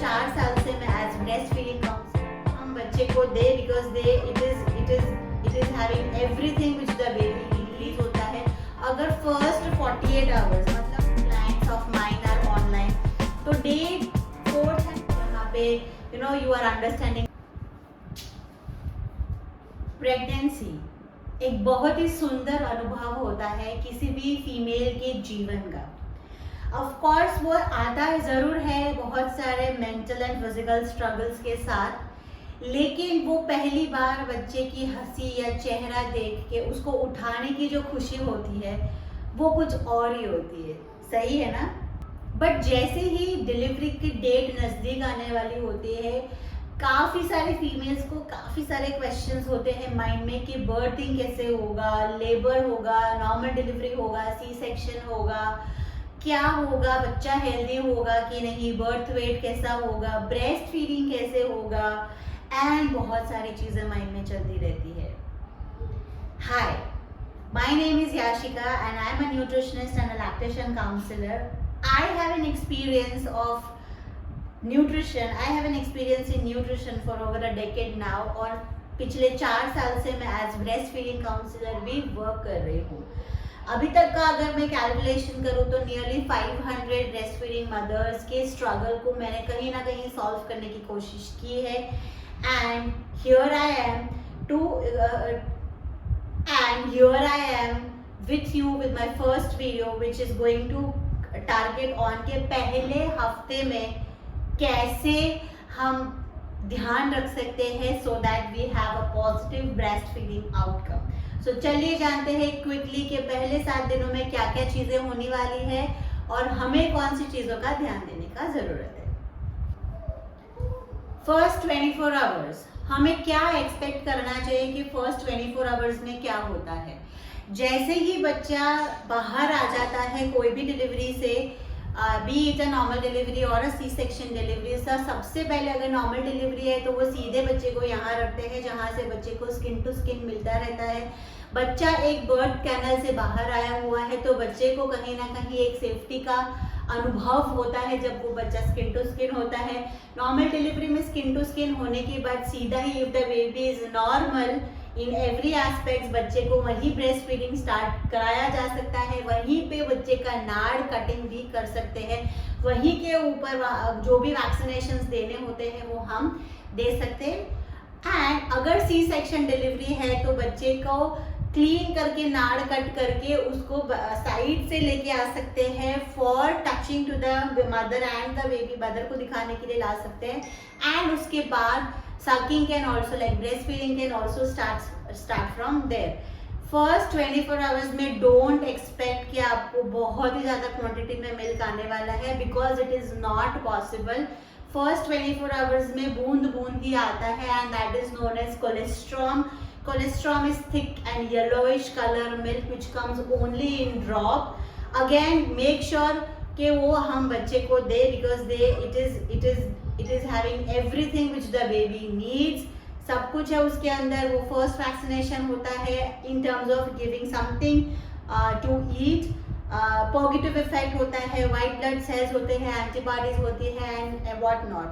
4 साल से मैं एज ब्रेस्ट फीडिंग काउंसलर हम बच्चे को दे because they it is having everything which the baby needs होता है. अगर फर्स्ट 48 आवर्स मतलब clients of mine are online तो डे 4 यहाँ पे यू आर अंडरस्टैंडिंग प्रेगनेंसी एक बहुत ही सुंदर अनुभव होता है किसी भी फीमेल के जीवन का. ऑफ कोर्स वो आता है ज़रूर है बहुत सारे मेंटल एंड फिजिकल स्ट्रगल्स के साथ, लेकिन वो पहली बार बच्चे की हंसी या चेहरा देख के उसको उठाने की जो खुशी होती है वो कुछ और ही होती है. सही है ना? बट जैसे ही डिलीवरी की डेट नज़दीक आने वाली होती है काफ़ी सारे फीमेल्स को काफ़ी सारे क्वेश्चंस होते हैं माइंड में कि बर्थिंग कैसे होगा, लेबर होगा, नॉर्मल डिलीवरी होगा, सी सेक्शन होगा, क्या होगा, बच्चा हेल्दी होगा कि नहीं, बर्थ वेट कैसा होगा, ब्रेस्ट फीडिंग कैसे होगा, एंड बहुत सारी चीज़ें माइंड में चलती रहती है. Hi, my name is Yashika and I am a nutritionist and a lactation counsellor. I have an experience of nutrition. I have an experience in nutrition for over a decade now और पिछले 4 साल से मैं as breast feeding counsellor भी work कर रही हूँ. अभी तक का अगर मैं कैलकुलेशन करूँ तो नियरली 500 ब्रेस्ट फीडिंग मदर्स के स्ट्रगल को मैंने कहीं ना कहीं सॉल्व करने की कोशिश की है. And here I am with you with my first video which is going to target on के पहले हफ्ते में कैसे हम ध्यान रख सकते हैं so that we have a positive breast feeding outcome. So चलिए जानते हैं क्विकली कि पहले 7 दिनों में क्या क्या चीज़ें होने वाली है और हमें कौन सी चीज़ों का ध्यान देने का ज़रूरत है. फर्स्ट 24 आवर्स हमें क्या एक्सपेक्ट करना चाहिए कि फर्स्ट 24 आवर्स में क्या होता है. जैसे ही बच्चा बाहर आ जाता है कोई भी डिलीवरी से, B it a normal delivery और अ सी सेक्शन डिलीवरी, सबसे पहले अगर नॉर्मल डिलीवरी है तो वो सीधे बच्चे को यहाँ रखते हैं जहाँ से बच्चे को स्किन टू स्किन मिलता रहता है. बच्चा एक बर्थ कैनल से बाहर आया हुआ है तो बच्चे को कहीं ना कहीं एक सेफ्टी का अनुभव होता है जब वो बच्चा स्किन टू स्किन होता है. नॉर्मल डिलीवरी में स्किन टू स्किन होने के बाद सीधा ही if the baby is normal in every aspect बच्चे को वहीं ब्रेस्ट फीडिंग स्टार्ट कराया जा सकता है. वहीं पे बच्चे का नाड़ कटिंग भी कर सकते हैं. वहीं के ऊपर जो भी वैक्सीनेशंस देने होते हैं वो हम दे सकते हैं. एंड अगर सी सेक्शन डिलीवरी है तो बच्चे को क्लीन करके नाड़ कट करके उसको साइड से लेके आ सकते हैं for touching to the mother and the baby. Mother को दिखाने के लिए ला सकते हैं. एंड उसके बाद sucking can also like breastfeeding can also start from there. First 24 hours में डोंट एक्सपेक्ट कि आपको बहुत ही ज़्यादा क्वांटिटी में मिल्क आने वाला है because it is not possible. First 24 hours में बूंद बूंद ही आता है and that is known as colostrum. Colostrum is thick and yellowish colour milk which comes only in drop. Again make sure कि वो हम बच्चे को दे because it is having everything which the baby needs. सब कुछ है उसके अंदर. वो फर्स्ट वैक्सीनेशन होता है in terms of giving something to eat. Positive effect होता है, वाइट ब्लड सेल्स होते हैं, एंटीबॉडीज होती है and what not.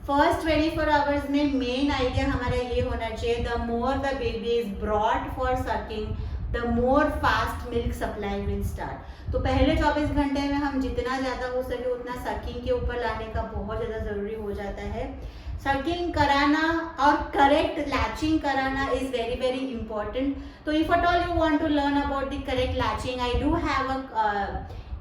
First 24 hours में मेन आइडिया हमारा ये होना चाहिए the more the baby is brought for sucking the more fast milk supply will start. तो पहले 24 घंटे में हम जितना ज़्यादा हो सके उतना सकिंग के ऊपर लाने का बहुत ज़्यादा ज़रूरी हो जाता है. सकिंग कराना और करेक्ट लैचिंग कराना इज़ वेरी वेरी इंपॉर्टेंट. तो if at all you want to learn about the correct latching I do have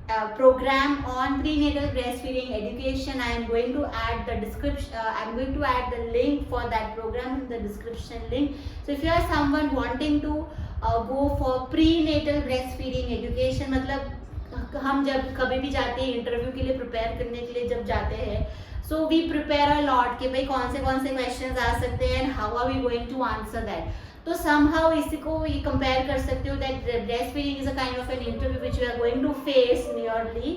a program on prenatal breastfeeding education. I am going to add the description. I am going to add the link for that program in the description link. So if you are someone wanting to go for prenatal breastfeeding education, मतलब हम जब कभी भी जाते हैं interview के लिए prepare करने के लिए जब जाते हैं so we prepare a lot कि भाई कौन से क्वेश्चंस आ सकते हैं and how are we going to answer that. तो समहाउ इसी को ये कंपेयर कर सकते हो that breast feeding is a kind of an interview which we are going to face nearly.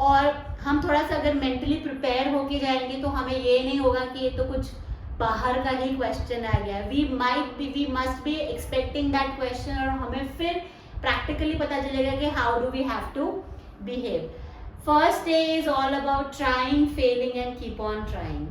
और हम थोड़ा सा अगर मेंटली प्रिपेयर होके जाएंगे तो हमें ये नहीं होगा कि ये तो कुछ बाहर का ही क्वेश्चन आ गया. We must be expecting that question और हमें फिर प्रैक्टिकली पता चलेगा कि how do we have to behave. First day is all about trying, failing and keep on trying.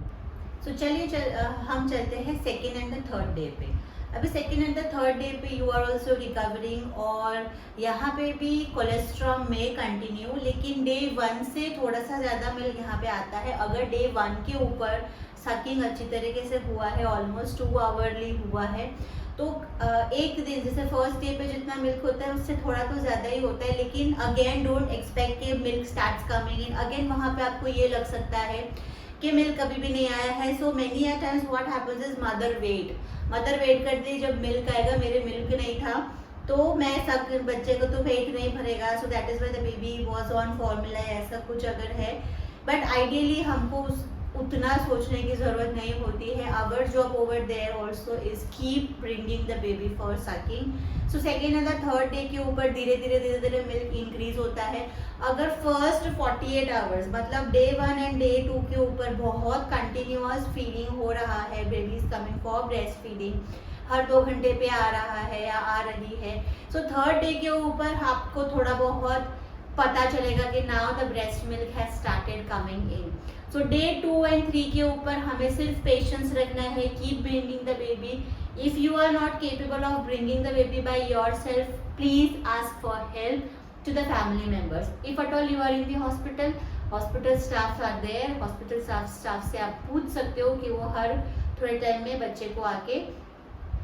So चलिए हम चलते हैं second and the third day पे। अभी second and the third day पे यू आर ऑल्सो रिकवरिंग, और यहाँ पे भी कोलेस्ट्रॉल में कंटिन्यू, लेकिन डे 1 से थोड़ा सा ज़्यादा मिल्क यहाँ पे आता है। अगर डे 1 के ऊपर सकिंग अच्छी तरीके से हुआ है, ऑलमोस्ट 2 आवरली हुआ है, तो एक दिन जैसे फर्स्ट डे पे जितना मिल्क होता है उससे थोड़ा तो ज़्यादा ही होता है, लेकिन अगेन डोंट एक्सपेक्ट कि milk starts coming in. Again वहाँ पे आपको ये लग सकता है कि मिल्क कभी भी नहीं आया है। So many a times what happens is mother wait करती है जब मिल्क आएगा। मेरे मिल्क नहीं था तो मैं सब बच्चे को तो पेट नहीं भरेगा, so that is why the baby was on formula, ऐसा कुछ अगर है। बट आइडियली हमको उतना सोचने की ज़रूरत नहीं होती है। Our job over there also is keep bringing the baby for sucking. So second and the third day के ऊपर धीरे धीरे मिल्क इंक्रीज होता है। अगर फर्स्ट 48 आवर्स मतलब डे 1 एंड डे 2 के ऊपर बहुत कंटिन्यूअस फीडिंग हो रहा है, baby is coming for breast feeding, हर 2 घंटे पे आ रहा है या आ रही है, सो थर्ड डे के ऊपर आपको थोड़ा बहुत पता चलेगा कि now the breast milk has started coming in. So day 2 and 3 के ऊपर हमें सिर्फ पेशेंस रखना है, keep bringing the baby. If you are not capable of bringing the baby by yourself, please ask for help to the family members. If at all you are in the hospital staff are there, hospital staff से आप पूछ सकते हो कि वो हर थोड़े time में बच्चे को आके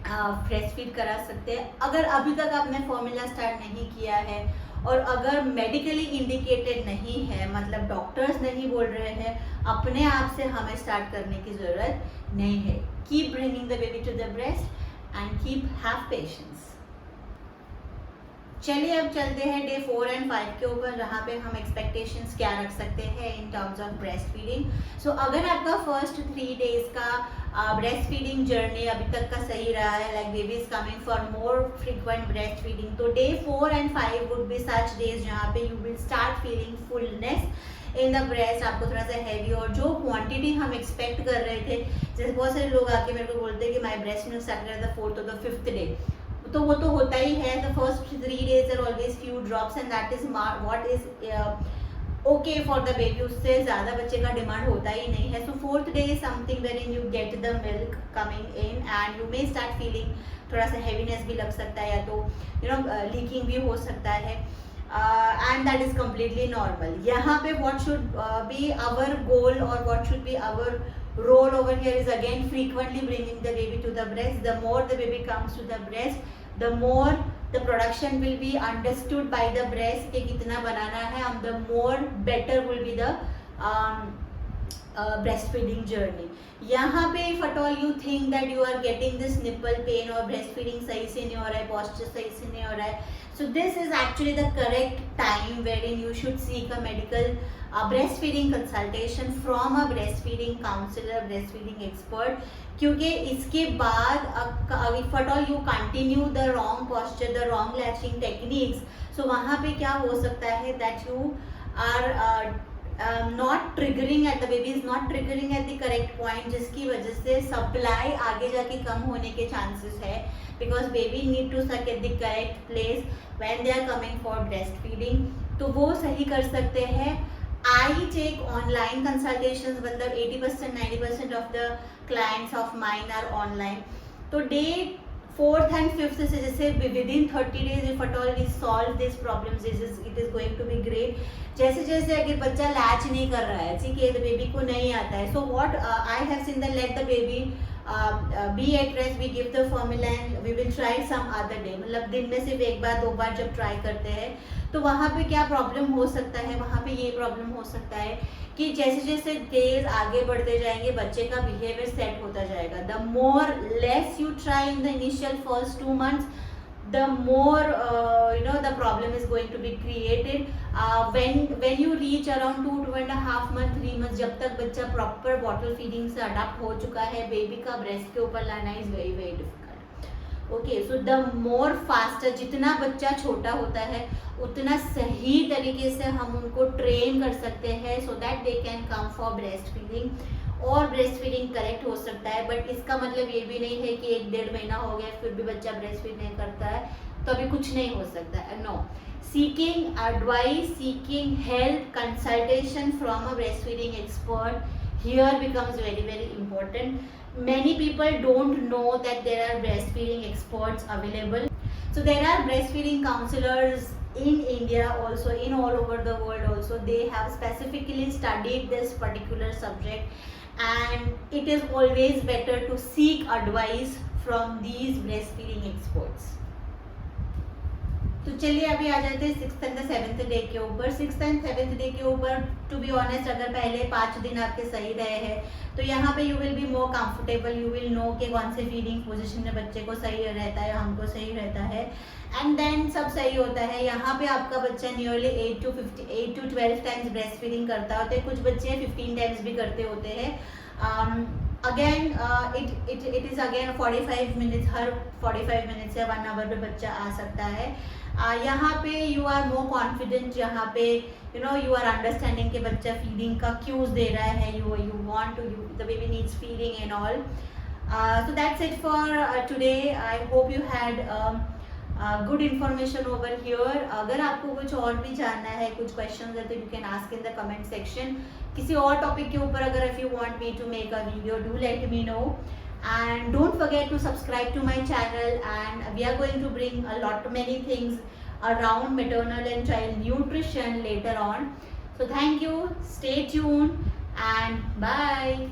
ब्रेस्ट फीड करा सकते हैं। अगर अभी तक आपने फॉर्मूला स्टार्ट नहीं किया है और अगर मेडिकली इंडिकेटेड नहीं है, मतलब डॉक्टर्स नहीं बोल रहे हैं, अपने आप से हमें स्टार्ट करने की ज़रूरत नहीं है। Keep bringing the baby to the breast and keep have patience. चलिए अब चलते हैं डे 4 एंड 5 के ऊपर, जहाँ पे हम एक्सपेक्टेशंस क्या रख सकते हैं in terms of breast feeding. So अगर आपका फर्स्ट 3 डेज का ब्रेस्ट फीडिंग जर्नी अभी तक का सही रहा है, like baby is coming for more frequent breast feeding, तो day 4 and 5 would be such days जहाँ पे you will start feeling fullness in the breast. आपको थोड़ा सा हैवी, और जो क्वांटिटी हम एक्सपेक्ट कर रहे थे, जैसे बहुत सारे लोग आके मेरे को बोलते हैं कि माई breast milk started the 4th और द 5th डे, तो वो तो होता ही है। The first 3 days are always few drops and that is what is okay for the baby, उससे ज़्यादा बच्चे का डिमांड होता ही नहीं है। So 4th day is something where in you get the milk coming in and you may start feeling थोड़ा सा हैवीनेस भी लग सकता है, या तो यू नो लीकिंग भी हो सकता है, and that is completely normal. यहाँ पे what should be our goal और what should be our role over here is again frequently bringing the baby to the breast. The more the baby comes to the breast, the more the production will be understood by the breast कि कितना बनाना है, and the more better will be the breastfeeding journey. यहाँ पे if at all you think that you are getting this nipple pain और breastfeeding सही से नहीं हो रहा है, posture सही से नहीं हो रहा है, so this is actually the correct time wherein you should seek a medical breastfeeding consultation from a breastfeeding counselor, breastfeeding expert. क्योंकि इसके बाद if at all you continue the wrong posture, the wrong latching techniques, so वहाँ पे क्या हो सकता है that you are not triggering at the baby is not triggering at the correct point, जिसकी वजह से सप्लाई आगे जाके कम होने के चांसेस है, because baby need to suck at the correct place when they are coming for breastfeeding. तो वो सही कर सकते हैं। I take online consultations, मतलब 80% 90% of the clients of mine are online. तो day 4th and 5th से जैसे within 30 days if at all we solve these problems, it is going to be great. जैसे जैसे अगर बच्चा लैच नहीं कर रहा है, ठीक है, तो बेबी को नहीं आता है, so what I have seen that let the baby be at rest, we give the formula and we will try some other day, मतलब दिन में सिर्फ 1 बार 2 बार जब ट्राई करते हैं, तो वहाँ पे क्या प्रॉब्लम हो सकता है, वहाँ पे ये प्रॉब्लम हो सकता है कि जैसे जैसे डेज आगे बढ़ते जाएंगे बच्चे का बिहेवियर सेट होता जाएगा। The more less you try in the initial first 2 months, the more the problem is going to be created when you reach around 2.5 months 3 months, जब तक बच्चा प्रॉपर बॉटल फीडिंग से अडाप्ट हो चुका है, baby का ब्रेस्ट के ऊपर लाना is very very difficult. Okay, so the more faster, जितना बच्चा छोटा होता है उतना सही तरीके से हम उनको ट्रेन कर सकते हैं so that they can come for breast feeding, और ब्रेस्ट फीडिंग करेक्ट हो सकता है। बट इसका मतलब ये भी नहीं है कि 1-1.5 महीना हो गया फिर भी बच्चा ब्रेस्ट फीड नहीं करता है, कभी कुछ नहीं हो सकता है, no. Seeking advice, seeking help, consultation from a breastfeeding expert here becomes very, very important. Many people don't know that there are breastfeeding experts available. So there are breastfeeding counselors in India also, in all over the world also. They have specifically studied this particular subject, and it is always better to seek advice from these breastfeeding experts. तो चलिए अभी आ जाते हैं 6th and 7th day के ऊपर. 6th and 7th day के ऊपर to be honest अगर पहले 5 दिन आपके सही रहे हैं तो यहाँ पे you will be more comfortable, you will know कि कौन से फीडिंग पोजीशन में बच्चे को सही रहता है, हमको सही रहता है, एंड देन सब सही होता है. यहाँ पे आपका बच्चा nearly 8 to 12 times breast feeding करता होता है, कुछ बच्चे 15 टाइम्स भी करते होते हैं. Again it is again 45 minutes, her 45 minutes या 1 आवर पे बच्चा आ सकता है. यहाँ पे यू आर मोर कॉन्फिडेंट, यहाँ पे you know you are understanding कि बच्चा फीडिंग का क्यूज दे रहा है, you want to, the baby needs feeding and all. So that's it for today. I hope you had good information over here. अगर आपको कुछ और भी जानना है, कुछ क्वेश्चंस है तो you can ask in the comment section. किसी और टॉपिक के ऊपर अगर if you want me to make a video, do let me know. And don't forget to subscribe to my channel, and we are going to bring a lot many things around maternal and child nutrition later on. So thank you, stay tuned, and bye.